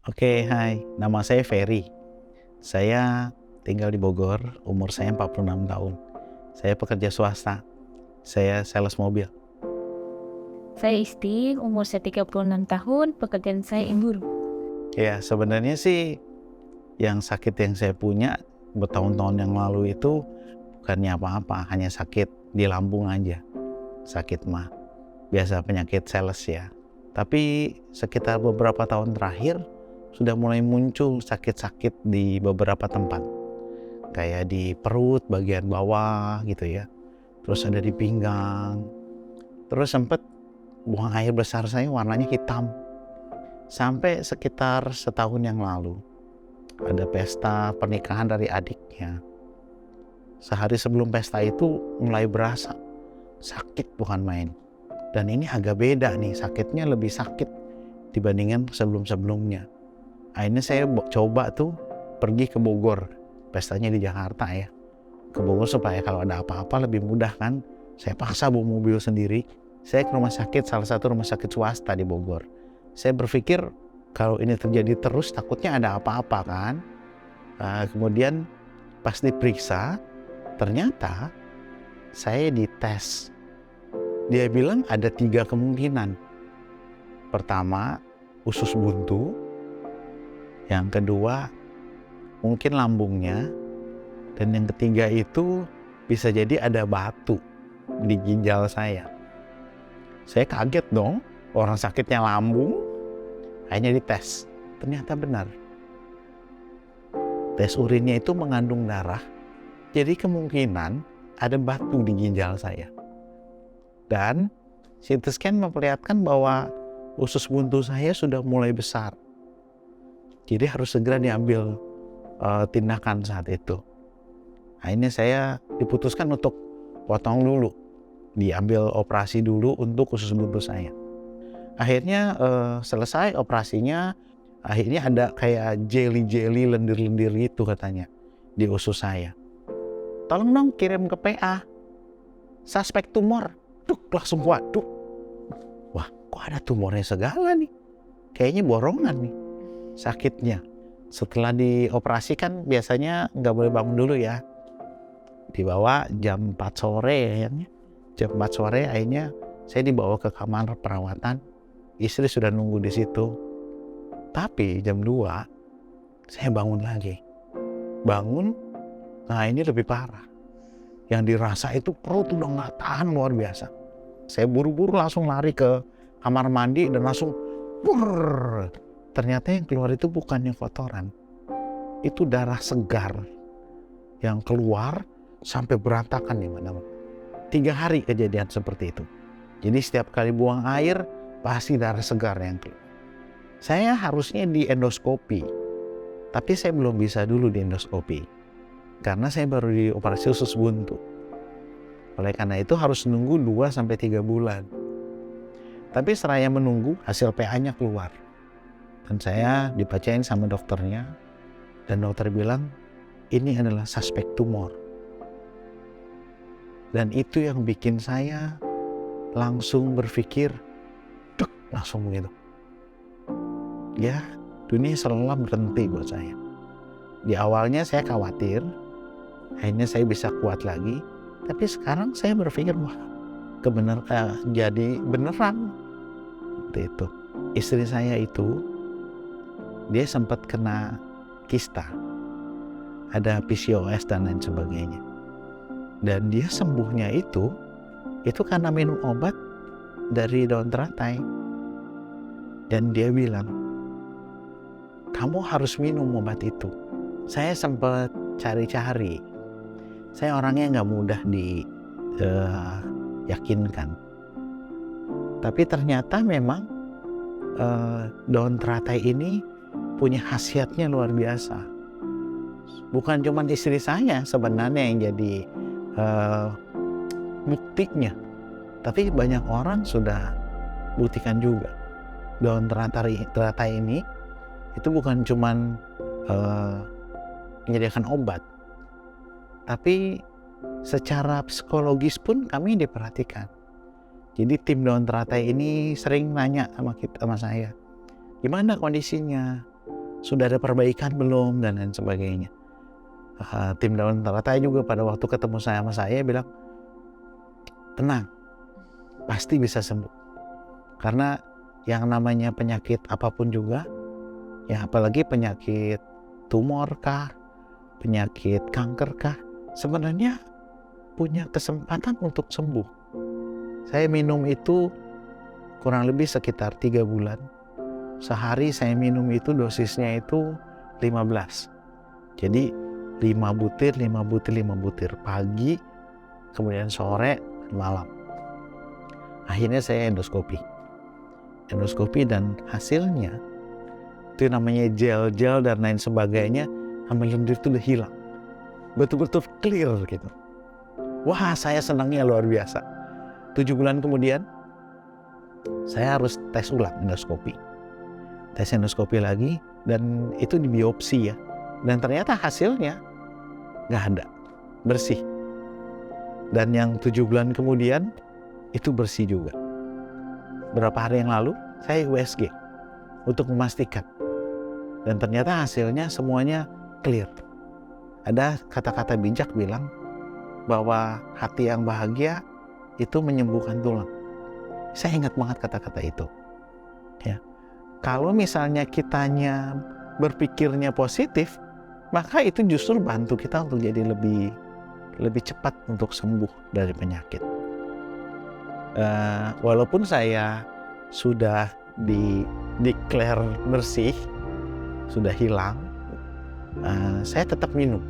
Oke, hai. Nama saya Ferry. Saya tinggal di Bogor, umur saya 46 tahun. Saya pekerja swasta. Saya sales mobil. Saya Isti, umur saya 36 tahun, pekerjaan saya ibu. Ya, sebenarnya sih yang sakit yang saya punya bertahun-tahun yang lalu itu bukannya apa-apa, hanya sakit di lambung aja. Sakit mah, biasa penyakit sales ya. Tapi sekitar beberapa tahun terakhir sudah mulai muncul sakit-sakit di beberapa tempat. Kayak di perut bagian bawah gitu ya. Terus ada di pinggang. Terus sempet buang air besar saya warnanya hitam. Sampai sekitar setahun yang lalu ada pesta pernikahan dari adiknya. Sehari sebelum pesta itu mulai berasa sakit bukan main. Dan ini agak beda nih, sakitnya lebih sakit dibandingkan sebelum-sebelumnya. Akhirnya saya coba tuh pergi ke Bogor, pestanya di Jakarta ya. Ke Bogor supaya kalau ada apa-apa lebih mudah kan. Saya paksa bawa mobil sendiri. Saya ke rumah sakit, salah satu rumah sakit swasta di Bogor. Saya berpikir kalau ini terjadi terus takutnya ada apa-apa kan. Kemudian pas diperiksa, ternyata saya dites. Dia bilang ada 3 kemungkinan. Pertama, usus buntu. Yang kedua, mungkin lambungnya. Dan yang ketiga itu bisa jadi ada batu di ginjal saya. Saya kaget dong, orang sakitnya lambung, akhirnya dites. Ternyata benar. Tes urinnya itu mengandung darah, jadi kemungkinan ada batu di ginjal saya. Dan CT scan memperlihatkan bahwa usus buntu saya sudah mulai besar. Jadi harus segera diambil tindakan saat itu. Akhirnya saya diputuskan untuk potong dulu, diambil operasi dulu untuk usus buntu saya. Akhirnya selesai operasinya, akhirnya ada kayak jelly lendir-lendir gitu katanya di usus saya. Tolong dong kirim ke PA, suspek tumor. Langsung waduh, wah kok ada tumornya segala nih, kayaknya borongan nih sakitnya. Setelah dioperasi kan biasanya nggak boleh bangun dulu ya, dibawa jam 4 sore kayaknya. Jam 4 sore akhirnya saya dibawa ke kamar perawatan. Istri sudah nunggu di situ. Tapi jam 2 saya bangun lagi. Bangun, nah ini lebih parah. Yang dirasa itu perut udah nggak tahan luar biasa. Saya buru-buru langsung lari ke kamar mandi dan langsung burr. Ternyata yang keluar itu bukannya kotoran. Itu darah segar yang keluar sampai berantakan di mana-mana. 3 hari kejadian seperti itu. Jadi setiap kali buang air pasti darah segar yang keluar. Saya harusnya di endoskopi, tapi saya belum bisa dulu di endoskopi karena saya baru dioperasi usus buntu. Oleh karena itu harus nunggu 2-3 bulan. Tapi seraya menunggu hasil PA-nya keluar. Dan saya dibacain sama dokternya, dan dokter bilang ini adalah suspek tumor. Dan itu yang bikin saya langsung berpikir, langsung begitu. Ya, dunia seolah berhenti buat saya. Di awalnya saya khawatir, akhirnya saya bisa kuat lagi. Tapi sekarang saya berpikir, wah, jadi beneran. Seperti itu. Istri saya itu, dia sempat kena kista, ada PCOS dan lain sebagainya. Dan dia sembuhnya itu karena minum obat dari daun teratai. Dan dia bilang, kamu harus minum obat itu. Saya sempat cari-cari. Saya orangnya nggak mudah diyakinkan. Tapi ternyata memang daun teratai ini punya khasiatnya luar biasa. Bukan cuma istri saya sebenarnya yang jadi buktinya, tapi banyak orang sudah buktikan juga. Daun teratai ini itu bukan cuma menyediakan obat, tapi secara psikologis pun kami diperhatikan. Jadi tim daun teratai ini sering nanya sama saya, gimana kondisinya? sudah ada perbaikan belum, dan lain sebagainya. Tim donor juga pada waktu ketemu sama saya bilang, tenang, pasti bisa sembuh. Karena yang namanya penyakit apapun juga, ya apalagi penyakit tumor kah, penyakit kanker kah, sebenarnya punya kesempatan untuk sembuh. Saya minum itu kurang lebih sekitar 3 bulan. Sehari saya minum itu dosisnya itu 15. Jadi 5 butir, 5 butir, 5 butir. Pagi, kemudian sore, malam. Akhirnya saya endoskopi dan hasilnya itu namanya gel-gel dan lain sebagainya, hama lendir itu udah hilang. Betul-betul clear gitu. Wah, saya senangnya luar biasa. 7 bulan kemudian, saya harus tes ulang endoskopi. Tes endoskopi lagi, dan itu di biopsi ya. Dan ternyata hasilnya nggak ada, bersih. Dan yang 7 bulan kemudian, itu bersih juga. Berapa hari yang lalu, saya USG untuk memastikan. Dan ternyata hasilnya semuanya clear. Ada kata-kata bijak bilang bahwa hati yang bahagia itu menyembuhkan tulang. Saya ingat banget kata-kata itu. Ya. Kalau misalnya kitanya berpikirnya positif, maka itu justru bantu kita untuk jadi lebih cepat untuk sembuh dari penyakit. Walaupun saya sudah declare bersih, sudah hilang, saya tetap minum.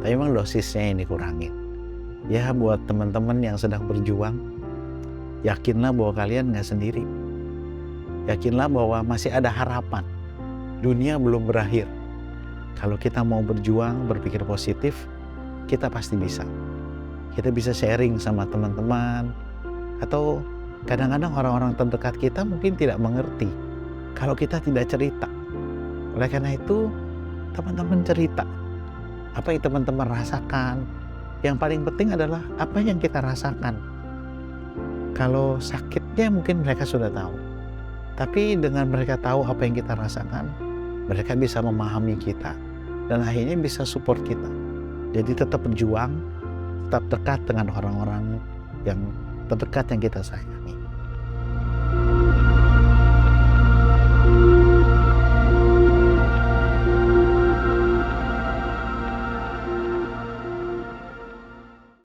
Tapi memang dosisnya ini kurangin. Ya, buat teman-teman yang sedang berjuang, yakinlah bahwa kalian nggak sendiri. Yakinlah bahwa masih ada harapan. Dunia belum berakhir. Kalau kita mau berjuang, berpikir positif, kita pasti bisa. Kita bisa sharing sama teman-teman, atau kadang-kadang orang-orang terdekat kita mungkin tidak mengerti kalau kita tidak cerita. Oleh karena itu, teman-teman cerita apa yang teman-teman rasakan. Yang paling penting adalah apa yang kita rasakan. Kalau sakitnya mungkin mereka sudah tahu, tapi dengan mereka tahu apa yang kita rasakan, mereka bisa memahami kita dan akhirnya bisa support kita. Jadi tetap berjuang, tetap dekat dengan orang-orang yang terdekat yang kita sayang.